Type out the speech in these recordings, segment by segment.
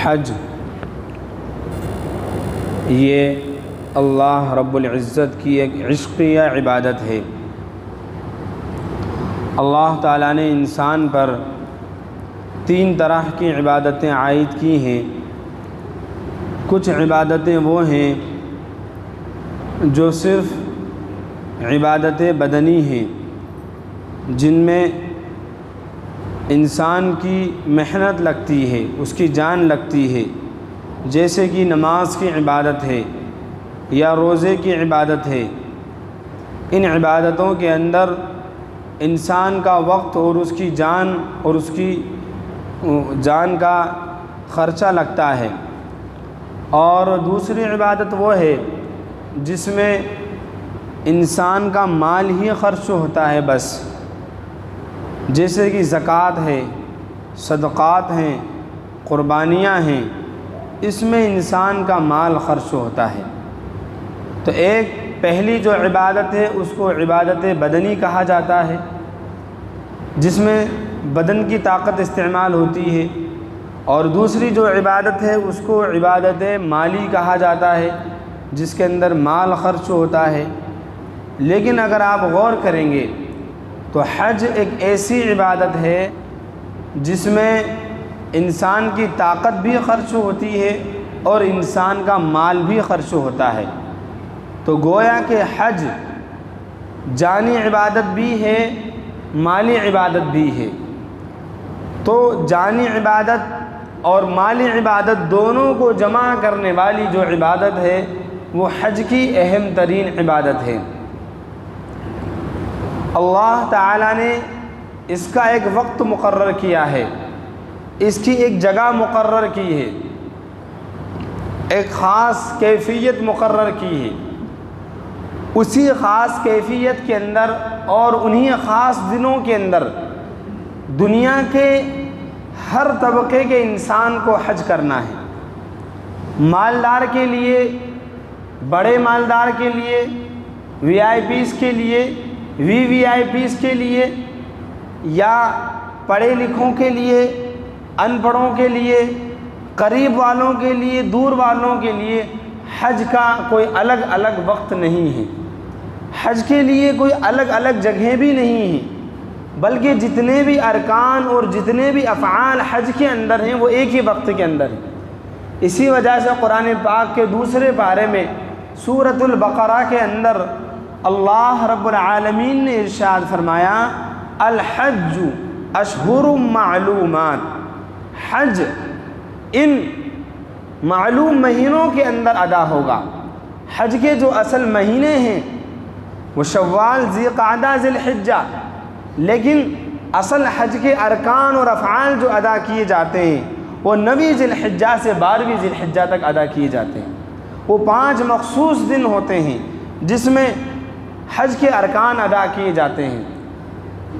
حج یہ اللہ رب العزت کی ایک عشقیہ عبادت ہے۔ اللہ تعالیٰ نے انسان پر 3 طرح کی عبادتیں عائد کی ہیں۔ کچھ عبادتیں وہ ہیں جو صرف عبادت بدنی ہیں، جن میں انسان کی محنت لگتی ہے، اس کی جان لگتی ہے، جیسے کہ نماز کی عبادت ہے یا روزے کی عبادت ہے۔ ان عبادتوں کے اندر انسان کا وقت اور اس کی جان اور اس کی جان کا خرچہ لگتا ہے۔ اور دوسری عبادت وہ ہے جس میں انسان کا مال ہی خرچ ہوتا ہے بس، جیسے کہ زکوٰۃ ہے، صدقات ہیں، قربانیاں ہیں، اس میں انسان کا مال خرچ ہوتا ہے۔ تو ایک پہلی جو عبادت ہے اس کو عبادت بدنی کہا جاتا ہے، جس میں بدن کی طاقت استعمال ہوتی ہے، اور دوسری جو عبادت ہے اس کو عبادت مالی کہا جاتا ہے، جس کے اندر مال خرچ ہوتا ہے۔ لیکن اگر آپ غور کریں گے تو حج ایک ایسی عبادت ہے جس میں انسان کی طاقت بھی خرچ ہوتی ہے اور انسان کا مال بھی خرچ ہوتا ہے۔ تو گویا کہ حج جانی عبادت بھی ہے، مالی عبادت بھی ہے۔ تو جانی عبادت اور مالی عبادت دونوں کو جمع کرنے والی جو عبادت ہے وہ حج کی اہم ترین عبادت ہے۔ اللہ تعالیٰ نے اس کا ایک وقت مقرر کیا ہے، اس کی ایک جگہ مقرر کی ہے، ایک خاص کیفیت مقرر کی ہے۔ اسی خاص کیفیت کے اندر اور انہی خاص دنوں کے اندر دنیا کے ہر طبقے کے انسان کو حج کرنا ہے۔ مالدار کے لیے، بڑے مالدار کے لیے، وی آئی پیز کے لیے، وی آئی پیز کے لیے، یا پڑھے لکھوں کے لیے، ان پڑھوں کے لیے، قریب والوں کے لیے، دور والوں کے لیے حج کا کوئی الگ الگ وقت نہیں ہے۔ حج کے لیے کوئی الگ الگ جگہیں بھی نہیں ہیں، بلکہ جتنے بھی ارکان اور جتنے بھی افعال حج کے اندر ہیں وہ ایک ہی وقت کے اندر ہیں۔ اسی وجہ سے قرآن پاک کے دوسرے پارے میں سورۃ البقرہ کے اندر اللہ رب العالمین نے ارشاد فرمایا، الحج اشہر معلومات، حج ان معلوم مہینوں کے اندر ادا ہوگا۔ حج کے جو اصل مہینے ہیں وہ شوال، ذی قعدہ، ذی الحجہ، لیکن اصل حج کے ارکان اور افعال جو ادا کیے جاتے ہیں وہ 9 ذی الحجہ سے 12 ذی الحجہ تک ادا کیے جاتے ہیں۔ وہ 5 مخصوص دن ہوتے ہیں جس میں حج کے ارکان ادا کیے جاتے ہیں۔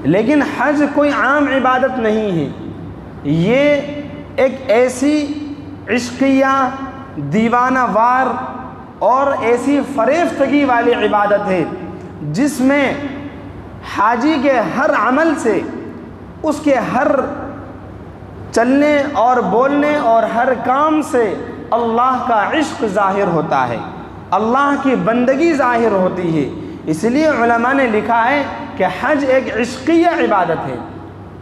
لیکن حج کوئی عام عبادت نہیں ہے، یہ ایک ایسی عشقیہ، دیوانہ وار اور ایسی فریفتگی والی عبادت ہے جس میں حاجی کے ہر عمل سے، اس کے ہر چلنے اور بولنے اور ہر کام سے اللہ کا عشق ظاہر ہوتا ہے، اللہ کی بندگی ظاہر ہوتی ہے۔ اس لیے علماء نے لکھا ہے کہ حج ایک عشقیہ عبادت ہے۔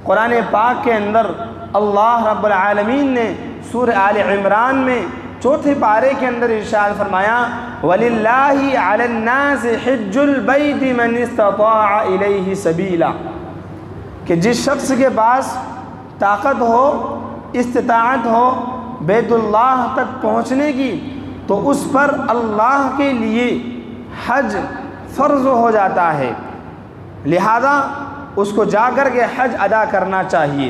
قرآن پاک کے اندر اللہ رب العالمین نے سورہ آل عمران میں 4 پارے کے اندر ارشاد فرمایا، وَلِلَّهِ عَلَى النَّاسِ حِجُّ الْبَيْتِ مَنِ اسْتَطَاعَ إِلَيْهِ سَبِيلًا، کہ جس شخص کے پاس طاقت ہو، استطاعت ہو بیت اللہ تک پہنچنے کی، تو اس پر اللہ کے لیے حج فرض ہو جاتا ہے، لہذا اس کو جا کر کے حج ادا کرنا چاہیے۔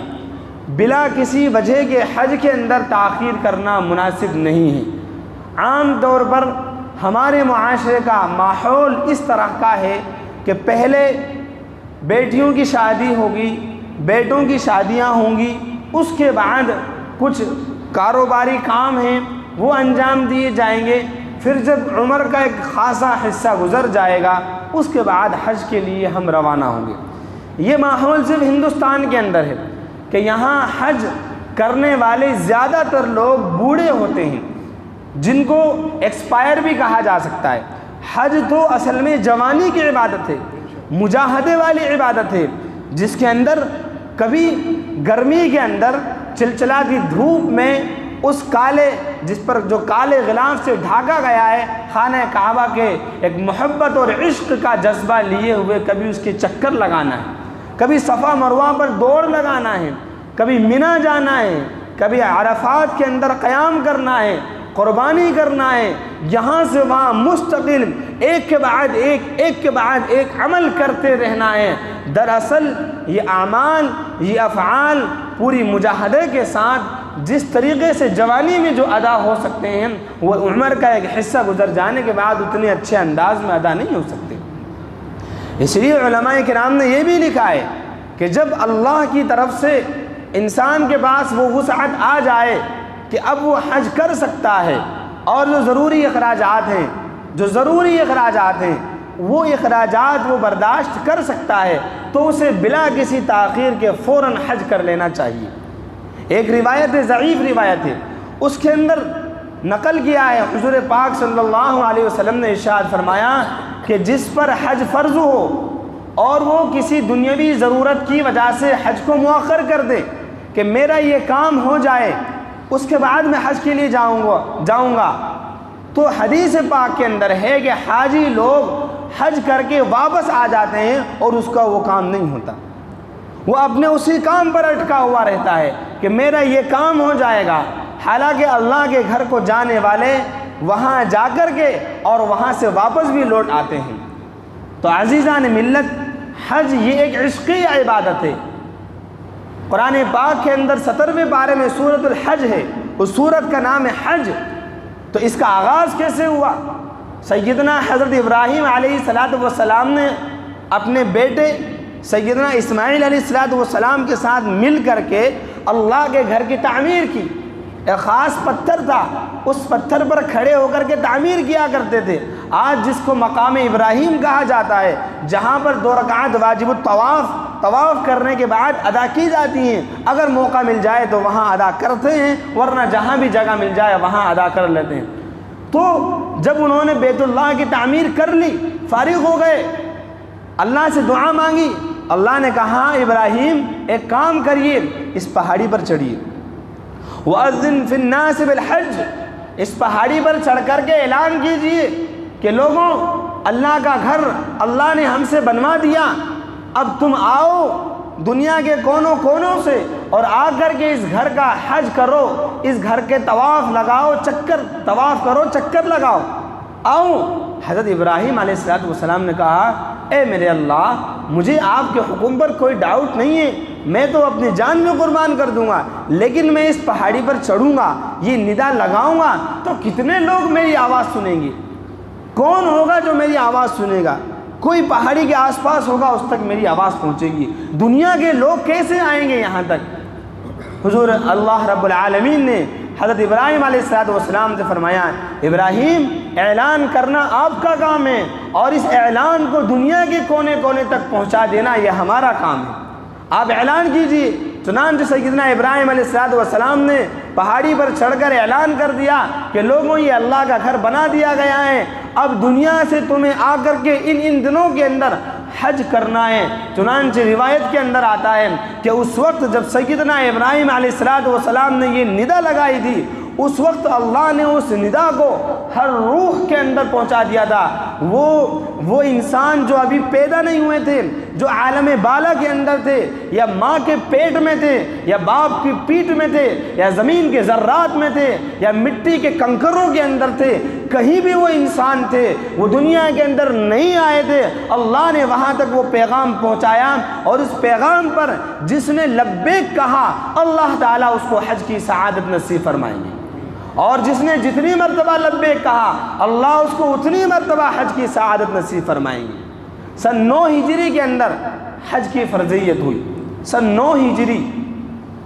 بلا کسی وجہ کے حج کے اندر تاخیر کرنا مناسب نہیں ہے۔ عام طور پر ہمارے معاشرے کا ماحول اس طرح کا ہے کہ پہلے بیٹیوں کی شادی ہوگی، بیٹوں کی شادیاں ہوں گی، اس کے بعد کچھ کاروباری کام ہیں وہ انجام دیے جائیں گے، پھر جب عمر کا ایک خاصا حصہ گزر جائے گا اس کے بعد حج کے لیے ہم روانہ ہوں گے۔ یہ ماحول صرف ہندوستان کے اندر ہے کہ یہاں حج کرنے والے زیادہ تر لوگ بوڑھے ہوتے ہیں، جن کو ایکسپائر بھی کہا جا سکتا ہے۔ حج تو اصل میں جوانی کی عبادت ہے، مجاہدے والی عبادت ہے، جس کے اندر کبھی گرمی کے اندر چلچلاتی دھوپ میں اس کالے، جس پر جو کالے غلاف سے ڈھاکا گیا ہے، خانہ کعبہ کے ایک محبت اور عشق کا جذبہ لیے ہوئے کبھی اس کے چکر لگانا ہے، کبھی صفا مروہ پر دوڑ لگانا ہے، کبھی منی جانا ہے، کبھی عرفات کے اندر قیام کرنا ہے، قربانی کرنا ہے، یہاں سے وہاں مستقل ایک کے بعد ایک عمل کرتے رہنا ہے۔ دراصل یہ اعمال، یہ افعال پوری مجاہدے کے ساتھ جس طریقے سے جوانی میں جو ادا ہو سکتے ہیں، وہ عمر کا ایک حصہ گزر جانے کے بعد اتنے اچھے انداز میں ادا نہیں ہو سکتے۔ اس لیے علماء کرام نے یہ بھی لکھا ہے کہ جب اللہ کی طرف سے انسان کے پاس وہ وسعت آ جائے کہ اب وہ حج کر سکتا ہے، اور جو ضروری اخراجات ہیں وہ اخراجات وہ برداشت کر سکتا ہے، تو اسے بلا کسی تاخیر کے فوراً حج کر لینا چاہیے۔ ایک روایت ضعیف روایت ہے، اس کے اندر نقل کیا ہے حضور پاک صلی اللہ علیہ وسلم نے ارشاد فرمایا کہ جس پر حج فرض ہو اور وہ کسی دنیاوی ضرورت کی وجہ سے حج کو مؤخر کر دے کہ میرا یہ کام ہو جائے اس کے بعد میں حج کے لیے جاؤں گا، تو حدیث پاک کے اندر ہے کہ حاجی لوگ حج کر کے واپس آ جاتے ہیں اور اس کا وہ کام نہیں ہوتا، وہ اپنے اسی کام پر اٹکا ہوا رہتا ہے کہ میرا یہ کام ہو جائے گا، حالانکہ اللہ کے گھر کو جانے والے وہاں جا کر کے اور وہاں سے واپس بھی لوٹ آتے ہیں۔ تو عزیزان ملت، حج یہ ایک عشقی عبادت ہے۔ قرآن پاک کے اندر 17ویں پارے میں سورۃ الحج ہے، اس سورت کا نام ہے حج۔ تو اس کا آغاز کیسے ہوا؟ سیدنا حضرت ابراہیم علیہ السلام نے اپنے بیٹے سیدنا اسماعیل علیہ السلام کے ساتھ مل کر کے اللہ کے گھر کی تعمیر کی۔ ایک خاص پتھر تھا، اس پتھر پر کھڑے ہو کر کے تعمیر کیا کرتے تھے۔ آج جس کو مقام ابراہیم کہا جاتا ہے، جہاں پر 2 رکعت واجب طواف کرنے کے بعد ادا کی جاتی ہیں، اگر موقع مل جائے تو وہاں ادا کرتے ہیں، ورنہ جہاں بھی جگہ مل جائے وہاں ادا کر لیتے ہیں۔ تو جب انہوں نے بیت اللہ کی تعمیر کر لی، فارغ ہو گئے، اللہ سے دعا مانگی، اللہ نے کہا ابراہیم ایک کام کریے، اس پہاڑی پر چڑھیے، وَأَذِّن فِي النَّاسِ بِالْحَجِّ، اس پہاڑی پر چڑھ کر کے اعلان کیجئے کہ لوگوں، اللہ کا گھر اللہ نے ہم سے بنوا دیا، اب تم آؤ دنیا کے کونوں کونوں سے اور آ کر کے اس گھر کا حج کرو، اس گھر کے طواف لگاؤ۔ آؤ۔ حضرت ابراہیم علیہ السلام نے کہا اے میرے اللہ، مجھے آپ کے حکم پر کوئی ڈاؤٹ نہیں ہے، میں تو اپنی جان میں قربان کر دوں گا، لیکن میں اس پہاڑی پر چڑھوں گا، یہ ندا لگاؤں گا تو کتنے لوگ میری آواز سنیں گے؟ کون ہوگا جو میری آواز سنے گا؟ کوئی پہاڑی کے آس پاس ہوگا، اس تک میری آواز پہنچے گی، دنیا کے لوگ کیسے آئیں گے یہاں تک؟ حضور اللہ رب العالمین نے حضرت ابراہیم علیہ السلام سے فرمایا ابراہیم، اعلان کرنا آپ کا کام ہے، اور اس اعلان کو دنیا کے کونے کونے تک پہنچا دینا یہ ہمارا کام ہے، آپ اعلان کیجئے۔ چنانچہ سیدنا ابراہیم علیہ السلام نے پہاڑی پر چڑھ کر اعلان کر دیا کہ لوگوں، یہ اللہ کا گھر بنا دیا گیا ہے، اب دنیا سے تمہیں آ کر کے ان دنوں کے اندر حج کرنا ہے۔ چنانچہ روایت کے اندر آتا ہے کہ اس وقت جب سیدنا ابراہیم علیہ السلام نے یہ ندا لگائی تھی، اس وقت اللہ نے اس ندا کو ہر روح کے اندر پہنچا دیا تھا۔ وہ انسان جو ابھی پیدا نہیں ہوئے تھے، جو عالم بالا کے اندر تھے، یا ماں کے پیٹ میں تھے، یا باپ کی پیٹھ میں تھے، یا زمین کے ذرات میں تھے، یا مٹی کے کنکروں کے اندر تھے، کہیں بھی وہ انسان تھے، وہ دنیا کے اندر نہیں آئے تھے، اللہ نے وہاں تک وہ پیغام پہنچایا، اور اس پیغام پر جس نے لبیک کہا اللہ تعالیٰ اس کو حج کی سعادت نصیب فرمائیں گے، اور جس نے جتنی مرتبہ لبیک کہا اللہ اس کو اتنی مرتبہ حج کی سعادت نصیب فرمائیں گے۔ سن 9 ہجری کے اندر حج کی فرضیت ہوئی، سن 9 ہجری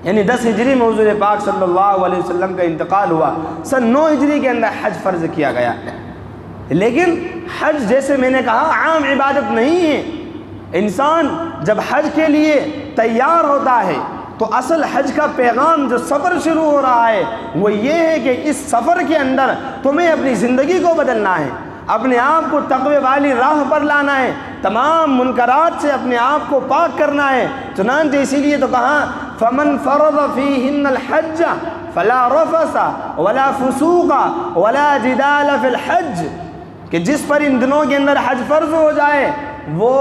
یعنی 10 ہجری میں حضور پاک صلی اللہ علیہ وسلم کا انتقال ہوا، سن 9 ہجری کے اندر حج فرض کیا گیا۔ لیکن حج جیسے میں نے کہا عام عبادت نہیں ہے، انسان جب حج کے لیے تیار ہوتا ہے، تو اصل حج کا پیغام جو سفر شروع ہو رہا ہے وہ یہ ہے کہ اس سفر کے اندر تمہیں اپنی زندگی کو بدلنا ہے، اپنے آپ کو تقوی والی راہ پر لانا ہے، تمام منکرات سے اپنے آپ کو پاک کرنا ہے۔ چنانچہ اسی لیے تو کہا فَمَنْ فَرَضَ فِيهِنَّ الْحَجَّ فَلَا رَفَثَ وَلَا فُسُوقَ وَلَا جِدَالَ فِي الْحَجِّ، کہ جس پر ان دنوں کے اندر حج فرض ہو جائے وہ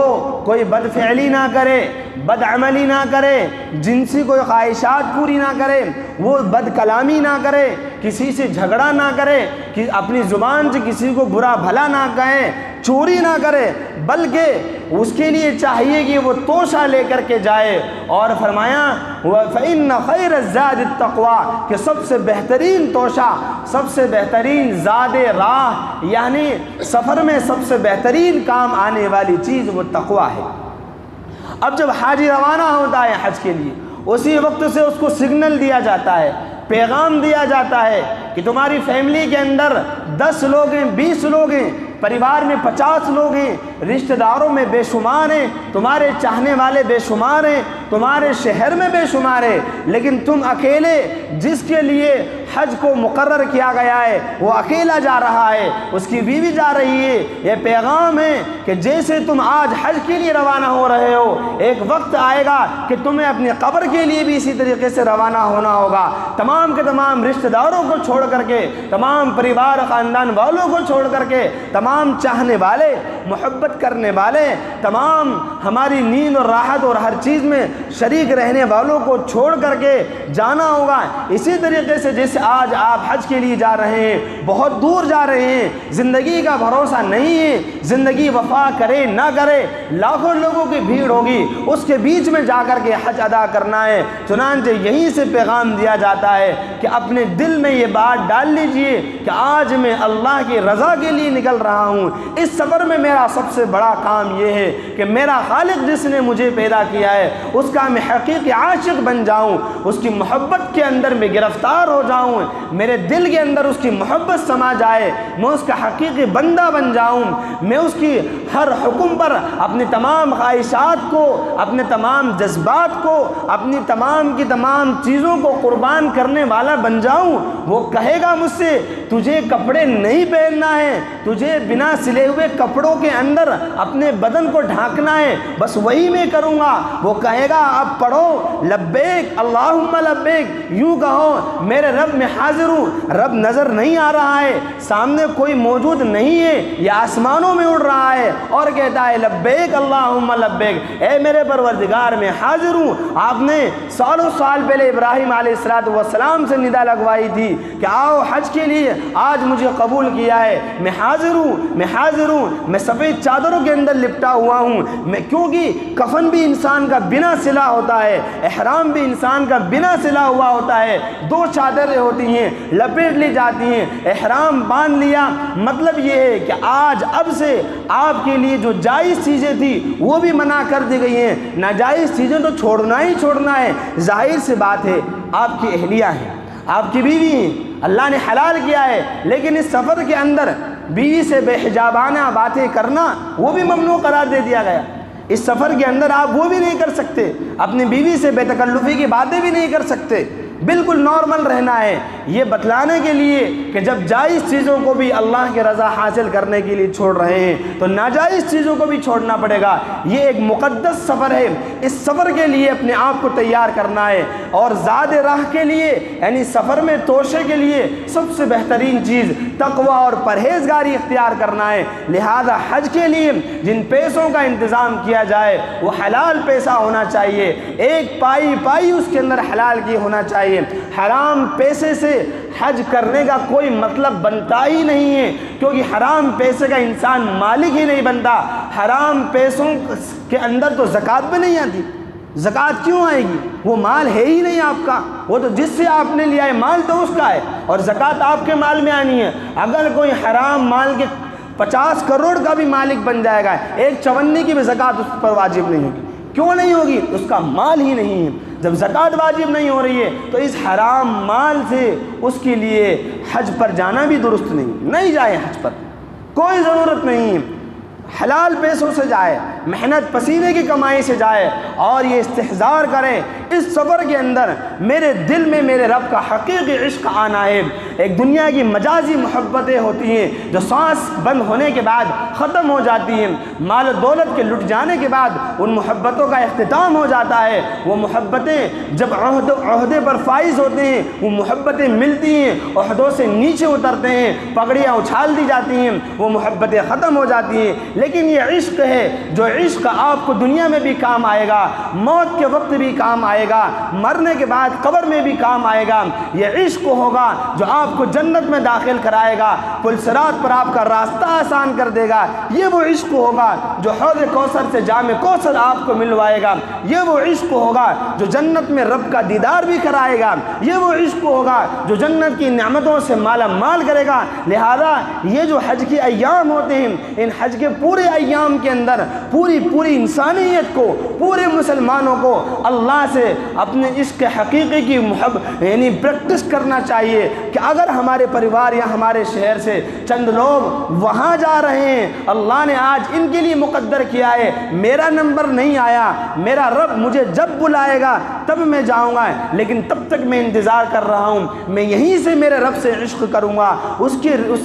کوئی بد فعلی نہ کرے، بد عملی نہ کرے، جنسی کوئی خواہشات پوری نہ کرے، وہ بد کلامی نہ کرے، کسی سے جھگڑا نہ کرے، کہ اپنی زبان سے کسی کو برا بھلا نہ کہے، چوری نہ کرے، بلکہ اس کے لیے چاہیے کہ وہ توشہ لے کر کے جائے۔ اور فرمایا فَإِنَّ خَيْرَ الزَّادِ التَّقْوَىٰ، کہ سب سے بہترین توشہ، سب سے بہترین زاد راہ، یعنی سفر میں سب سے بہترین کام آنے والی چیز وہ تقویٰ ہے۔ اب جب حاجی روانہ ہوتا ہے حج کے لیے، اسی وقت سے اس کو سگنل دیا جاتا ہے، پیغام دیا جاتا ہے کہ تمہاری فیملی کے اندر 10 لوگ ہیں، 20 لوگ ہیں، پریوار میں 50 لوگ ہیں، رشتہ داروں میں بے شمار ہیں، تمہارے چاہنے والے بے شمار ہیں، تمہارے شہر میں بے شمار ہیں، لیکن تم اکیلے جس کے لیے حج کو مقرر کیا گیا ہے وہ اکیلا جا رہا ہے، اس کی بیوی جا رہی ہے۔ یہ پیغام ہے کہ جیسے تم آج حج کے لیے روانہ ہو رہے ہو، ایک وقت آئے گا کہ تمہیں اپنی قبر کے لیے بھی اسی طریقے سے روانہ ہونا ہوگا۔ تمام کے تمام رشتہ داروں کو چھوڑ کر کے، تمام پریوار خاندان والوں کو چھوڑ کر کے، تمام چاہنے والے، محبت کرنے والے، تمام ہماری نیند اور راحت اور ہر چیز میں شریک رہنے والوں کو چھوڑ کر کے جانا ہوگا۔ اسی طریقے سے جیسے آج آپ حج کے لیے جا رہے ہیں، بہت دور جا رہے ہیں، زندگی کا بھروسہ نہیں ہے، زندگی وفا کرے نہ کرے، لاکھوں لوگوں کی بھیڑ ہوگی، اس کے بیچ میں جا کر کے حج ادا کرنا ہے۔ چنانچہ یہیں سے پیغام دیا جاتا ہے کہ اپنے دل میں یہ بات ڈال لیجئے کہ آج میں اللہ کی رضا کے لیے نکل رہا ہوں۔ اس سفر میں میرا سب سے بڑا کام یہ ہے کہ میرا خالق جس نے مجھے پیدا کیا ہے اس کا میں حقیقی عاشق بن جاؤں، اس کی محبت کے اندر میں گرفتار ہو جاؤں، میرے دل کے اندر اس کی محبت سما جائے، میں اس کا حقیقی بندہ بن جاؤں، میں اس کی ہر حکم پر اپنی تمام خواہشات کو، اپنے تمام جذبات کو، اپنی تمام کی تمام چیزوں کو قربان کرنے والا بن جاؤں۔ وہ کہے گا مجھ سے تجھے کپڑے نہیں پہننا ہے، تجھے بنا سلے ہوئے کپڑوں کے اندر اپنے بدن کو ڈھانکنا ہے، بس وہی میں کروں گا۔ وہ کہے گا اب پڑھو لبیک اللہم لبیک، یوں کہو میرے رب میں حاضر ہوں۔ رب نظر نہیں آ رہا ہے، سامنے کوئی موجود نہیں ہے، یہ آسمانوں میں اڑ رہا ہے اور کہتا ہے لبیک اللہم لبیک، اے میرے پروردگار میں حاضر ہوں۔ آپ نے سالوں سال پہلے ابراہیم علیہ السلام سے ندا لگوائی تھی کہ آؤ حج کے لیے، آج مجھے قبول کیا ہے، میں حاضر ہوں، میں حاضر ہوں، میں سفید چادروں کے اندر لپٹا ہوا ہوں، میں کیونکہ کفن بھی انسان کا بنا سلا ہوتا ہے، احرام بھی انسان کا بنا سلا ہوا ہوتا ہے، 2 چادریں ہوتی ہیں لپیٹ لی جاتی ہیں، احرام باندھ لیا، مطلب یہ ہے کہ آج اب سے آپ کے لیے جو جائز چیزیں تھی وہ بھی منع کر دی گئی ہیں، ناجائز چیزیں تو چھوڑنا ہی چھوڑنا ہے۔ ظاہر سی بات ہے آپ کی اہلیہ ہیں، آپ کی بیوی ہیں، اللہ نے حلال کیا ہے، لیکن اس سفر کے اندر بیوی سے بے حجابانہ باتیں کرنا وہ بھی ممنوع قرار دے دیا گیا۔ اس سفر کے اندر آپ وہ بھی نہیں کر سکتے، اپنی بیوی سے بے تکلفی کی باتیں بھی نہیں کر سکتے، بالکل نارمل رہنا ہے، یہ بتلانے کے لیے کہ جب جائز چیزوں کو بھی اللہ کی رضا حاصل کرنے کے لیے چھوڑ رہے ہیں تو ناجائز چیزوں کو بھی چھوڑنا پڑے گا۔ یہ ایک مقدس سفر ہے، اس سفر کے لیے اپنے آپ کو تیار کرنا ہے، اور زاد راہ کے لیے یعنی سفر میں توشے کے لیے سب سے بہترین چیز تقوی اور پرہیزگاری اختیار کرنا ہے۔ لہذا حج کے لیے جن پیسوں کا انتظام کیا جائے وہ حلال پیسہ ہونا چاہیے، ایک پائی پائی اس کے اندر حلال کی ہونا چاہیے۔ حرام پیسے سے حج کرنے کا کوئی مطلب بنتا ہی نہیں ہے، کیونکہ حرام پیسے کا انسان مالک ہی نہیں بنتا۔ حرام پیسوں کے اندر تو زکوٰۃ بھی نہیں آتی، زکوٰۃ کیوں آئے گی؟ وہ مال ہے ہی نہیں آپ کا، وہ تو جس سے آپ نے لیا ہے مال تو اس کا ہے، اور زکوٰۃ آپ کے مال میں آنی ہے۔ اگر کوئی حرام مال کے 50 کروڑ کا بھی مالک بن جائے گا، ایک چونی کی بھی زکوٰۃ اس پر واجب نہیں ہوگی۔ کیوں نہیں ہوگی؟ اس کا مال ہی نہیں ہے۔ جب زکوٰۃ واجب نہیں ہو رہی ہے تو اس حرام مال سے اس کے لیے حج پر جانا بھی درست نہیں جائے، حج پر کوئی ضرورت نہیں ہے۔ حلال پیسوں سے جائے، محنت پسینے کی کمائی سے جائے، اور یہ استحضار کریں اس سفر کے اندر میرے دل میں میرے رب کا حقیقی عشق آنا ہے۔ ایک دنیا کی مجازی محبتیں ہوتی ہیں جو سانس بند ہونے کے بعد ختم ہو جاتی ہیں، مال و دولت کے لٹ جانے کے بعد ان محبتوں کا اختتام ہو جاتا ہے۔ وہ محبتیں جب عہدے پر فائز ہوتے ہیں، وہ محبتیں ملتی ہیں، عہدوں سے نیچے اترتے ہیں، پگڑیاں اچھال دی جاتی ہیں، وہ محبتیں ختم ہو جاتی ہیں۔ لیکن یہ عشق ہے جو عشق آپ کو دنیا میں بھی کام آئے گا، موت کے وقت بھی کام آئے گا، مرنے کے بعد قبر میں بھی کام آئے گا۔ یہ عشق ہوگا جو آپ کو جنت میں داخل کرائے گا، پل صراط پر آپ کا راستہ آسان کر دے گا۔ یہ وہ عشق ہوگا جو حوض کوثر سے جام کوثر آپ کو ملوائے گا۔ یہ وہ عشق ہوگا جو جنت میں رب کا دیدار بھی کرائے گا۔ یہ وہ عشق ہوگا جو جنت کی نعمتوں سے مالا مال کرے گا۔ لہذا یہ جو حج کے ایام ہوتے ہیں، ان حج کے پورے ایام کے اندر پوری انسانیت کو، پورے مسلمانوں کو اللہ سے اپنے عشق حقیقی کی یعنی پریکٹس کرنا چاہیے کہ اگر ہمارے پریوار یا ہمارے شہر سے چند لوگ وہاں جا رہے ہیں، اللہ نے آج ان کے لیے مقدر کیا ہے، میرا نمبر نہیں آیا، میرا رب مجھے جب بلائے گا تب میں جاؤں گا، لیکن تب تک میں انتظار کر رہا ہوں، میں یہیں سے میرے رب سے عشق کروں گا۔ اس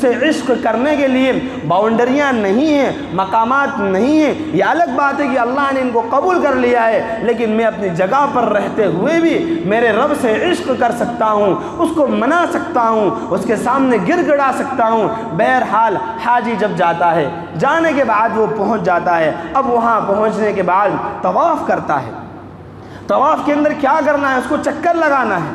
سے عشق کرنے کے لیے باؤنڈریاں نہیں ہیں، مقامات نہیں ہیں۔ یہ الگ بات ہے کہ اللہ نے ان کو قبول کر لیا ہے، لیکن میں اپنی جگہ پر رہتے ہوئے بھی میرے رب سے عشق کر سکتا ہوں، اس کو منا سکتا ہوں، اس کے سامنے گر گڑا سکتا ہوں۔ بہرحال حاجی جب جاتا ہے، جانے کے بعد وہ پہنچ جاتا ہے، اب وہاں پہنچنے کے بعد طواف کرتا ہے۔ طواف کے اندر کیا کرنا ہے؟ اس کو چکر لگانا ہے۔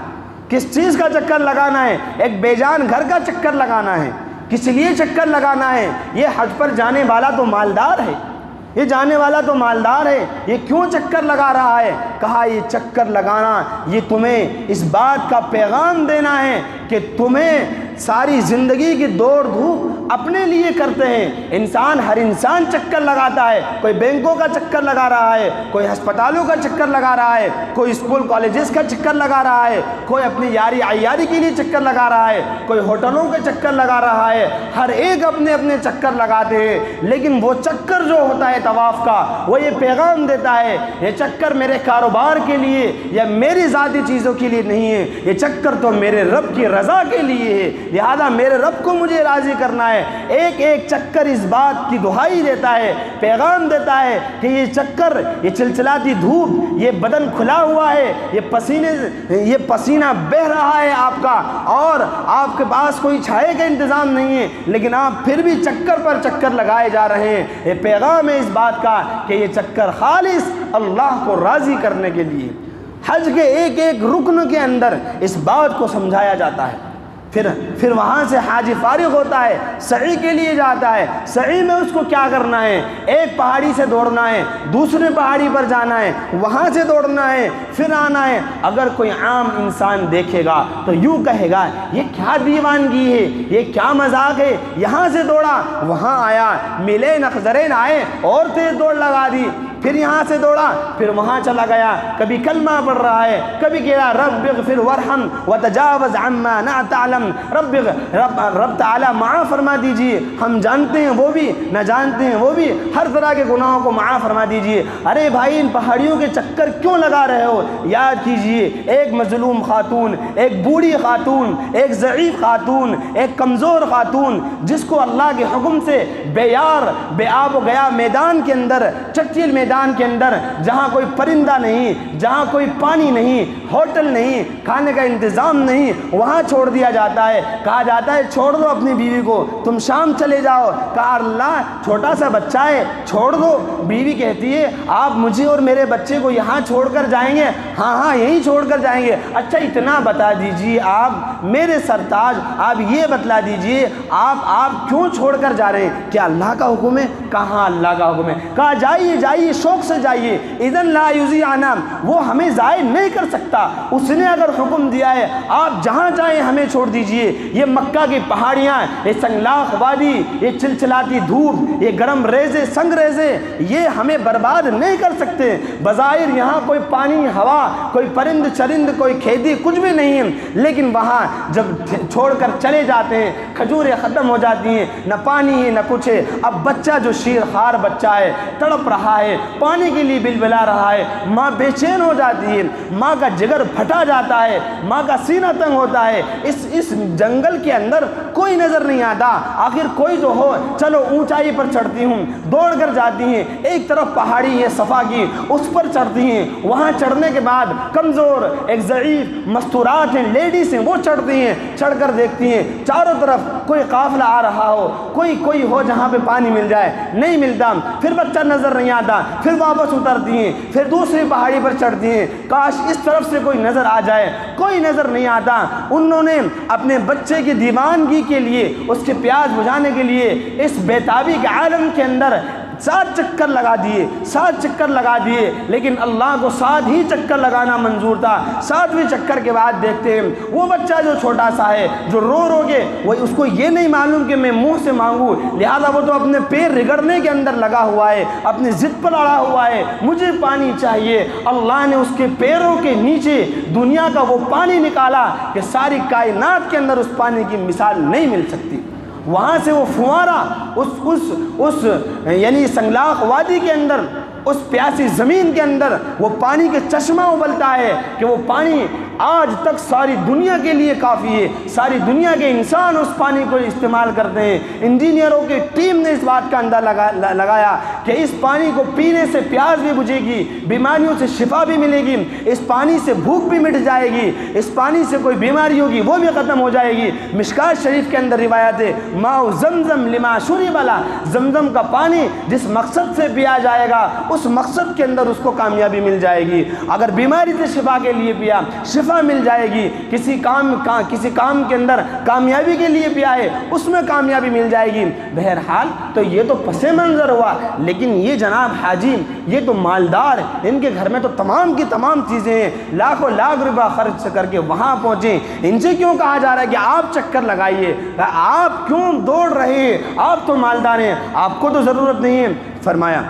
کس چیز کا چکر لگانا ہے؟ ایک بے جان گھر کا چکر لگانا ہے۔ کس لیے چکر لگانا ہے؟ یہ حج پر جانے والا تو مالدار ہے، یہ جانے والا تو مالدار ہے، یہ کیوں چکر لگا رہا ہے؟ کہا یہ چکر لگانا یہ تمہیں اس بات کا پیغام دینا ہے کہ تمہیں ساری زندگی کی دوڑ دھوپ اپنے لیے کرتے ہیں۔ ہر انسان چکر لگاتا ہے، کوئی بینکوں کا چکر لگا رہا ہے، کوئی ہسپتالوں کا چکر لگا رہا ہے، کوئی اسکول کالجز کا چکر لگا رہا ہے، کوئی اپنی یاری عیاری کے لیے چکر لگا رہا ہے، کوئی ہوٹلوں کے چکر لگا رہا ہے۔ ہر ایک اپنے اپنے چکر لگاتے ہیں، لیکن وہ چکر جو ہوتا ہے طواف کا، وہ یہ پیغام دیتا ہے یہ چکر میرے کاروبار کے لیے یا میری ذاتی چیزوں کے لیے نہیں ہے، یہ چکر تو میرے رب کی رضا کے لیے ہے، لہذا میرے رب کو مجھے راضی کرنا ہے۔ ایک ایک چکر اس بات کی دہائی دیتا ہے، پیغام دیتا ہے کہ یہ چکر، یہ چلچلاتی دھوپ، یہ بدن کھلا ہوا ہے، یہ پسینہ بہہ رہا ہے آپ کا، اور آپ کے پاس کوئی چھائے کا انتظام نہیں ہے، لیکن آپ پھر بھی چکر پر چکر لگائے جا رہے ہیں۔ یہ پیغام ہے اس بات کا کہ یہ چکر خالص اللہ کو راضی کرنے کے لیے۔ حج کے ایک ایک رکن کے اندر اس بات کو سمجھایا جاتا ہے۔ پھر وہاں سے حاجی فارغ ہوتا ہے، سعی کے لیے جاتا ہے۔ سعی میں اس کو کیا کرنا ہے؟ ایک پہاڑی سے دوڑنا ہے، دوسرے پہاڑی پر جانا ہے، وہاں سے دوڑنا ہے، پھر آنا ہے۔ اگر کوئی عام انسان دیکھے گا تو یوں کہے گا یہ کیا دیوانگی ہے، یہ کیا مذاق ہے، یہاں سے دوڑا وہاں آیا، ملے نخزرین آئے اور تیز دوڑ لگا دی، پھر یہاں سے دوڑا پھر وہاں چلا گیا، کبھی کلمہ پڑھ رہا ہے، کبھی کہہ رہا رب اغفر وارحم وتجاوز عما لا تعلم، رب تعالی معاف فرما دیجئے، ہم جانتے ہیں وہ بھی، نہ جانتے ہیں وہ بھی، ہر طرح کے گناہوں کو معاف فرما دیجئے۔ ارے بھائی ان پہاڑیوں کے چکر کیوں لگا رہے ہو؟ یاد کیجئے ایک مظلوم خاتون، ایک بوڑھی خاتون، ایک ضعیف خاتون، ایک کمزور خاتون، جس کو اللہ کے حکم سے بے یار بے آب و گیا میدان کے اندر، چٹیل میدان کے اندر، جہاں کوئی پرندہ نہیں، جہاں کوئی پانی نہیں، ہوٹل نہیں، کھانے کا انتظام نہیں، وہاں چھوڑ دیا جاتا ہے۔ کہا جاتا ہے چھوڑ دو اپنی بیوی کو، تم شام چلے جاؤ۔ کہا اللہ چھوٹا سا بچہ ہے چھوڑ دو۔ بیوی کہتی ہے آپ مجھے اور میرے بچے کو یہاں چھوڑ کر جائیں گے؟ ہاں یہیں چھوڑ کر جائیں گے۔ اچھا اتنا بتا دیجئے آپ میرے سرتاج، آپ یہ بتلا دیجئے آپ کیوں چھوڑ کر جا رہے ہیں؟ کیا اللہ کا حکم ہے؟ کہاں اللہ کا حکم ہے۔ کہا جائیے شوق سے جائیے، اذن لا یضیعنا، وہ ہمیں ضائع نہیں کر سکتا۔ اس نے اگر حکم دیا ہے آپ جہاں چاہیں ہمیں چھوڑ دیجئے، یہ مکہ کی پہاڑیاں، یہ سنگلاخ وادی، یہ چلچلاتی دھوپ، یہ گرم ریزے سنگ ریزے، یہ ہمیں برباد نہیں کر سکتے۔ بظاہر یہاں کوئی پانی ہوا، کوئی پرند چرند، کوئی کھیتی، کچھ بھی نہیں ہے، لیکن وہاں جب چھوڑ کر چلے جاتے ہیں کھجوریں ختم ہو جاتی ہیں، نہ پانی ہے نہ کچھ ہے۔ اب بچہ جو شیر خوار بچہ ہے، تڑپ رہا ہے، پانی کے لیے بلبلا رہا ہے، ماں بے چین ہو جاتی ہے، ماں کا جگر پھٹا جاتا ہے، ماں کا سینہ تنگ ہوتا ہے۔ اس جنگل کے اندر کوئی نظر نہیں آتا، آخر کوئی تو ہو، چلو اونچائی پر چڑھتی ہوں، دوڑ کر جاتی ہیں، ایک طرف پہاڑی ہے صفا کی، اس پر چڑھتی ہیں، وہاں چڑھنے کے بعد کمزور ایک ضعیف مستورات ہیں، لیڈیز ہیں، وہ چڑھتی ہیں، چڑھ کر دیکھتی ہیں چاروں طرف کوئی قافلہ آ رہا ہو، کوئی ہو جہاں پہ پانی مل جائے، نہیں ملتا، پھر بچہ نظر نہیں آتا، پھر واپس اترتی ہیں، پھر دوسری پہاڑی پر چڑھتی ہیں، کاش اس طرف سے کوئی نظر آ جائے، کوئی نظر نہیں آتا۔ انہوں نے اپنے بچے کی دیوانگی کے لیے، اس کے پیاس بجھانے کے لیے اس بیتابی کے عالم کے اندر 7 چکر لگا دیے، 7 چکر لگا دیے، لیکن اللہ کو 7 ہی چکر لگانا منظور تھا۔ 7ویں چکر کے بعد دیکھتے ہیں وہ بچہ جو چھوٹا سا ہے، جو رو کے، وہ اس کو یہ نہیں معلوم کہ میں منہ سے مانگوں، لہذا وہ تو اپنے پیر رگڑنے کے اندر لگا ہوا ہے، اپنی ضد پر اڑا ہوا ہے، مجھے پانی چاہیے۔ اللہ نے اس کے پیروں کے نیچے دنیا کا وہ پانی نکالا کہ ساری کائنات کے اندر اس پانی کی مثال نہیں مل سکتی۔ وہاں سے وہ فوارہ اس یعنی سنگلاخ وادی کے اندر، اس پیاسی زمین کے اندر وہ پانی کے چشمہ ابلتا ہے کہ وہ پانی آج تک ساری دنیا کے لیے کافی ہے، ساری دنیا کے انسان اس پانی کو استعمال کرتے ہیں۔ انجینئروں کی ٹیم نے اس بات کا اندازہ لگایا کہ اس پانی کو پینے سے پیاس بھی بجھے گی، بیماریوں سے شفا بھی ملے گی، اس پانی سے بھوک بھی مٹ جائے گی، اس پانی سے کوئی بیماری ہوگی وہ بھی ختم ہو جائے گی۔ مشکات شریف کے اندر روایت ہے ماء زمزم لما شرب له، زمزم کا پانی جس مقصد سے پیا جائے گا اس مقصد کے اندر اس کو کامیابی مل جائے گی۔ اگر بیماری سے شفا کے لیے پیا، شفا مل جائے گی، کسی کام کے اندر کامیابی کے لیے پیا ہے اس میں کامیابی مل جائے گی۔ بہرحال تو یہ تو پس منظر ہوا، لیکن یہ جناب حاجی یہ تو مالدار، ان کے گھر میں تو تمام کی تمام چیزیں ہیں، لاکھوں لاکھ روپیہ خرچ کر کے وہاں پہنچے، ان سے کیوں کہا جا رہا ہے کہ آپ چکر لگائیے؟ آپ کیوں دوڑ رہے ہیں؟ آپ تو مالدار ہیں، آپ کو تو ضرورت نہیں ہے۔ فرمایا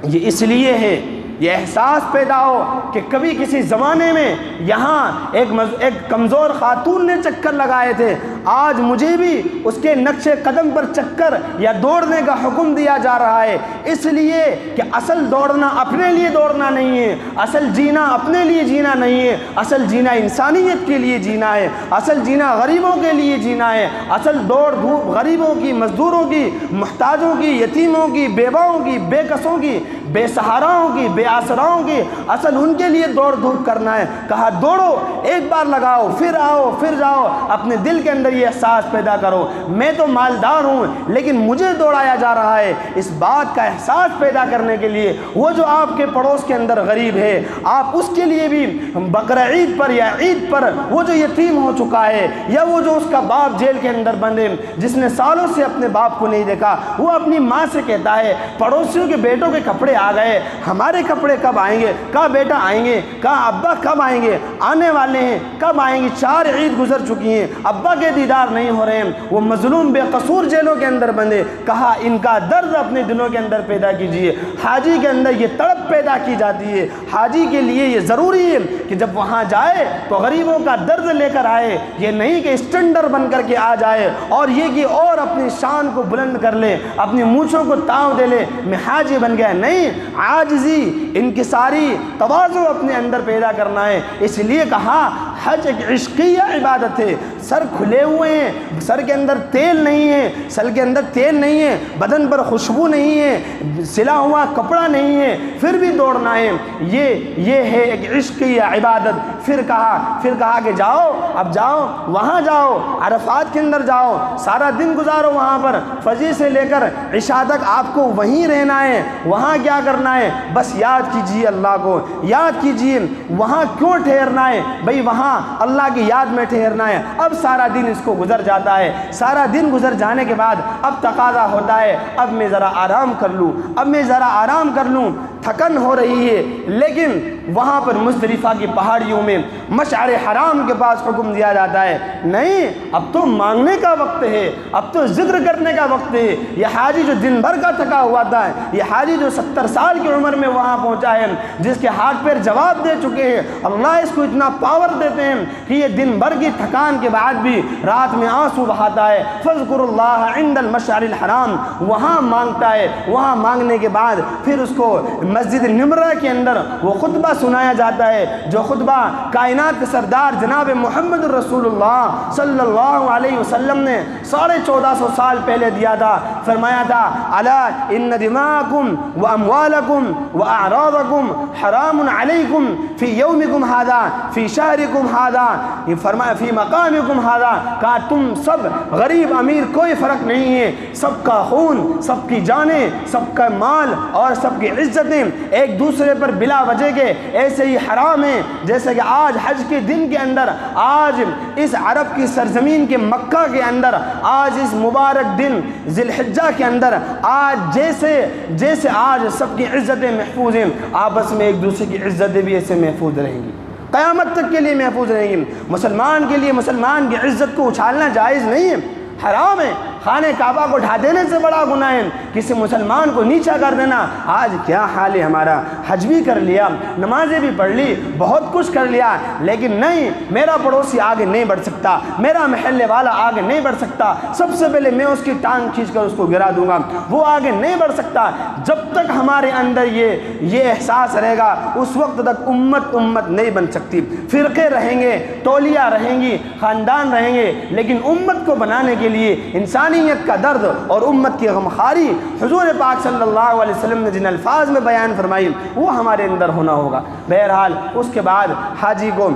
یہ اس لیے ہے، یہ احساس پیدا ہو کہ کبھی کسی زمانے میں یہاں ایک کمزور خاتون نے چکر لگائے تھے، آج مجھے بھی اس کے نقش قدم پر چکر یا دوڑنے کا حکم دیا جا رہا ہے، اس لیے کہ اصل دوڑنا اپنے لیے دوڑنا نہیں ہے، اصل جینا اپنے لیے جینا نہیں ہے، اصل جینا انسانیت کے لیے جینا ہے، اصل جینا غریبوں کے لیے جینا ہے، اصل دوڑ دھوپ غریبوں کی، مزدوروں کی، محتاجوں کی، یتیموں کی، بیواؤں کی، بے کسوں کی، بے سہاراؤں کی، بے آسراؤں کی، اصل ان کے لیے دوڑ دھوپ کرنا ہے۔ کہا دوڑو، ایک بار لگاؤ، پھر آؤ، پھر جاؤ، اپنے دل کے اندر یہ احساس پیدا کرو میں تو مالدار ہوں لیکن مجھے دوڑایا جا رہا ہے۔ اس بات کا احساس پیدا کرنے کے لیے وہ جو آپ کے پڑوس کے اندر غریب ہے، آپ اس کے لیے بھی بقرعید پر یا عید پر وہ جو یتیم ہو چکا ہے، یا وہ جو اس کا باپ جیل کے اندر بند ہے، جس نے سالوں سے اپنے باپ کو نہیں دیکھا، وہ اپنی ماں سے کہتا ہے پڑوسیوں کے بیٹوں کے کپڑے آ گئے، ہمارے کپڑے کب آئیں گے؟ کہا بیٹا آئیں گے، کہا ابا کب آئیں گے؟ آنے والے ہیں، کب آئیں گے؟ 4 عید گزر چکی ہیں، ابا کے دیدار نہیں ہو رہے ہیں، وہ مظلوم بے قصور جیلوں کے اندر بندے۔ کہا ان کا درد اپنے دلوں کے اندر پیدا کیجئے۔ حاجی کے اندر یہ تڑپ پیدا کی جاتی ہے، حاجی کے لیے یہ ضروری ہے کہ جب وہاں جائے تو غریبوں کا درد لے کر آئے، یہ نہیں کہ اسٹینڈر بن کر کے آ جائے اور یہ کہ اور اپنی شان کو بلند کر لے، اپنی مونچھوں کو تاؤ دے لے میں حاجی بن گیا، نہیں، عاجزی، انکساری، تواضع اپنے اندر پیدا کرنا ہے۔ اس لیے کہا حج ایک عشقیہ عبادت ہے، سر کھلے ہوئے ہیں، سر کے اندر تیل نہیں ہے، سر کے اندر تیل نہیں ہے، بدن پر خوشبو نہیں ہے، سلا ہوا کپڑا نہیں ہے، پھر بھی دوڑنا ہے، یہ ہے ایک عشقیہ عبادت۔ پھر کہا کہ جاؤ، اب جاؤ، وہاں جاؤ، عرفات کے اندر جاؤ، سارا دن گزارو وہاں پر، فجر سے لے کر عشاء تک آپ کو وہیں رہنا ہے، وہاں کیا کرنا ہے؟ بس یاد کیجیے اللہ کو، یاد کیجیے۔ وہاں کیوں ٹھہرنا ہے؟ بھئی وہاں اللہ کی یاد میں ٹھہرنا ہے۔ اب سارا دن اس کو گزر جاتا ہے، سارا دن گزر جانے کے بعد اب تقاضا ہوتا ہے اب میں ذرا آرام کر لوں، اب میں ذرا آرام کر لوں۔ تھکن ہو رہی ہے، لیکن وہاں پر مزدلفہ کی پہاڑیوں میں مشعر حرام کے پاس حکم دیا جاتا ہے، نہیں اب تو مانگنے کا وقت ہے، اب تو ذکر کرنے کا وقت ہے۔ یہ حاجی جو دن بھر کا تھکا ہوا تھا، یہ حاجی جو 70 سال کی عمر میں وہاں پہنچا ہے، جس کے ہاتھ پیر جواب دے چکے ہیں، اللہ اس کو اتنا پاور دیتے ہیں کہ یہ دن بھر کی تھکان کے بعد بھی رات میں آنسو بہاتا ہے۔ فاذکروا اللہ عند المشعر الحرام، وہاں مانگتا ہے، وہاں مانگنے کے بعد پھر اس کو مسجد نمرہ کے اندر وہ خطبہ سنایا جاتا ہے، جو خطبہ کائنات کے سردار جناب محمد رسول اللہ صلی اللہ علیہ وسلم نے 1450 سال پہلے دیا تھا۔ فرمایا تھا الا ان دماءکم واموالکم واعراضکم حرام علیکم فی یومکم ھذا فی شہرکم ھذا، یہ فرمایا فی مقامکم ھذا، کہا تم سب غریب امیر کوئی فرق نہیں ہے، سب کا خون، سب کی جانیں، سب کا مال اور سب کی عزتیں ایک دوسرے پر بلا وجہ کے ایسے ہی حرام ہیں جیسے کہ آج حج کے دن کے اندر، آج اس عرب کی سرزمین کے مکہ کے اندر، آج اس مبارک دن ذی الحجہ کے اندر، آج جیسے آج سب کی عزتیں محفوظ ہیں، آپس میں ایک دوسرے کی عزتیں بھی ایسے محفوظ رہیں گی، قیامت تک کے لیے محفوظ رہیں گی۔ مسلمان کے لیے مسلمان کی عزت کو اچھالنا جائز نہیں ہے، حرام ہے۔ خانہ کعبہ کو ڈھا دینے سے بڑا گناہ ہے کسی مسلمان کو نیچا کر دینا۔ آج کیا حال ہے ہمارا، حج بھی کر لیا، نمازیں بھی پڑھ لی، بہت کچھ کر لیا، لیکن نہیں میرا پڑوسی آگے نہیں بڑھ سکتا، میرا محلے والا آگے نہیں بڑھ سکتا، سب سے پہلے میں اس کی ٹانگ کھینچ کر اس کو گرا دوں گا، وہ آگے نہیں بڑھ سکتا۔ جب تک ہمارے اندر یہ احساس رہے گا اس وقت تک امت نہیں بن سکتی۔ فرقے رہیں گے، ٹولیاں رہیں گی، خاندان رہیں گے، لیکن امت کو بنانے کے لیے انسانیت کا درد اور امت کی غمخواری حضور پاک صلی اللہ علیہ وسلم نے جن الفاظ میں بیان فرمائی وہ ہمارے اندر ہونا ہوگا۔ بہرحال اس کے بعد حاجی کو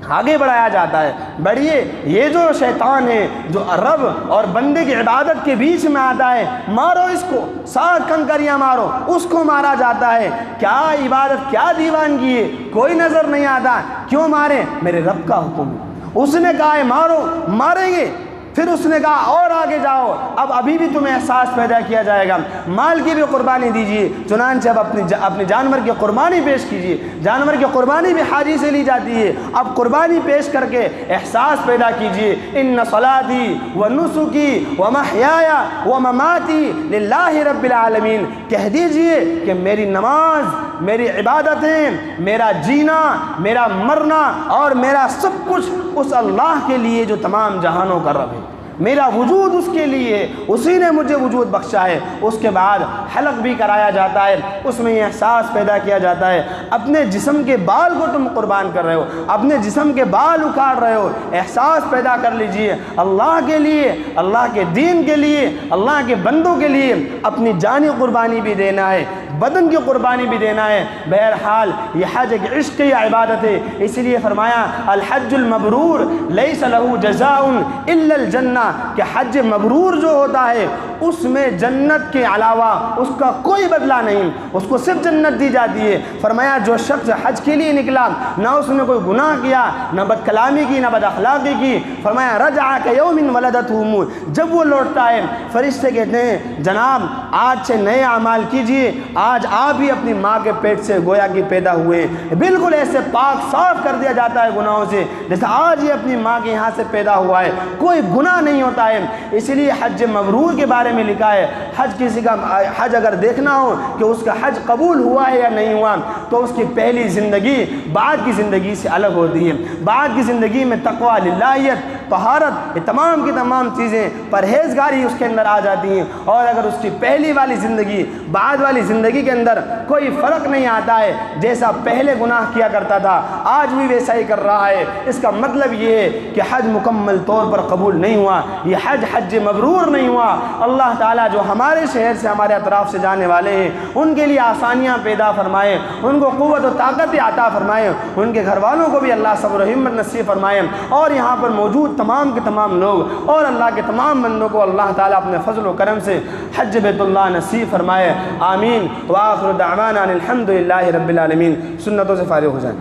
آگے بڑھایا جاتا ہے، بڑھیے یہ جو شیطان ہے جو رب اور بندے کی عبادت کے بیچ میں آتا ہے، مارو اس کو، 7 کنکریاں مارو، اس کو مارا جاتا ہے۔ کیا عبادت، کیا دیوانگی ہے، کوئی نظر نہیں آتا، کیوں ماریں؟ میرے رب کا حکم ہے، اس نے کہا ہے مارو، ماریں گے۔ پھر اس نے کہا اور آگے جاؤ، اب ابھی بھی تمہیں احساس پیدا کیا جائے گا، مال کی بھی قربانی دیجیے، چنانچہ اب اپنی جانور کی قربانی پیش کیجیے۔ جانور کی قربانی بھی حاجی سے لی جاتی ہے، اب قربانی پیش کر کے احساس پیدا کیجیے، ان صلاتی و نسکی و محیایا و مماتی للہ رب العالمین، کہہ دیجیے کہ میری نماز، میری عبادتیں، میرا جینا، میرا مرنا اور میرا سب کچھ اس اللہ کے لیے جو تمام جہانوں کا رب ہے، میرا وجود اس کے لیے، اسی نے مجھے وجود بخشا ہے۔ اس کے بعد حلق بھی کرایا جاتا ہے، اس میں یہ احساس پیدا کیا جاتا ہے اپنے جسم کے بال کو تم قربان کر رہے ہو، اپنے جسم کے بال اکھاڑ رہے ہو، احساس پیدا کر لیجئے اللہ کے لیے، اللہ کے دین کے لیے، اللہ کے بندوں کے لیے اپنی جانی قربانی بھی دینا ہے، بدن کی قربانی بھی دینا ہے۔ بہرحال یہ حج ایک عشق یا عبادت ہے، اس لیے فرمایا الحج المبرور لیس له جزاء الا الجنہ، کہ حج مبرور جو ہوتا ہے اس میں جنت کے علاوہ اس کا کوئی بدلہ نہیں، اس کو صرف جنت دی جاتی ہے۔ فرمایا جو شخص حج کے لیے نکلا، نہ اس نے کوئی گناہ کیا، نہ بد کلامی کی، نہ بد اخلاقی کی، فرمایا رجع کیوم ولدتہ امہ، جب وہ لوٹتا ہے فرشتے کہتے ہیں جناب آج سے نئے اعمال کیجیے، آج آپ ہی اپنی ماں کے پیٹ سے گویا کہ پیدا ہوئے ہیں، بالکل ایسے پاک صاف کر دیا جاتا ہے گناہوں سے جیسے آج ہی اپنی ماں کے یہاں سے پیدا ہوا ہے، کوئی گناہ نہیں ہوتا ہے۔ اس لیے حج مبرور کے بارے میں لکھا ہے حج کسی کا حج اگر دیکھنا ہو کہ اس کا حج قبول ہوا ہے یا نہیں ہوا تو اس کی پہلی زندگی بعد کی زندگی سے الگ ہوتی ہے۔ بعد کی زندگی میں تقوی، للہیت، طہارت، یہ تمام کی تمام چیزیں، پرہیزگاری اس کے اندر آ جاتی ہیں، اور اگر اس کی پہلی والی زندگی بعد والی زندگی کے اندر کوئی فرق نہیں آتا ہے، جیسا پہلے گناہ کیا کرتا تھا آج بھی ویسا ہی کر رہا ہے، اس کا مطلب یہ ہے کہ حج مکمل طور پر قبول نہیں ہوا، یہ حج مبرور نہیں ہوا۔ اللہ تعالیٰ جو ہمارے شہر سے، ہمارے اطراف سے جانے والے ہیں ان کے لیے آسانیاں پیدا فرمائے، ان کو قوت و طاقت عطا فرمائے، ان کے گھر والوں کو بھی اللہ صبر و ہمت نصیب فرمائے، اور یہاں پر موجود تمام کے تمام لوگ اور اللہ کے تمام بندوں کو اللہ تعالیٰ اپنے فضل و کرم سے حج بیت اللہ نصیب فرمائے، آمین۔ وآخر دعوانا الحمد للہ رب العالمین۔ سنتوں سے فارغ ہو جائیں۔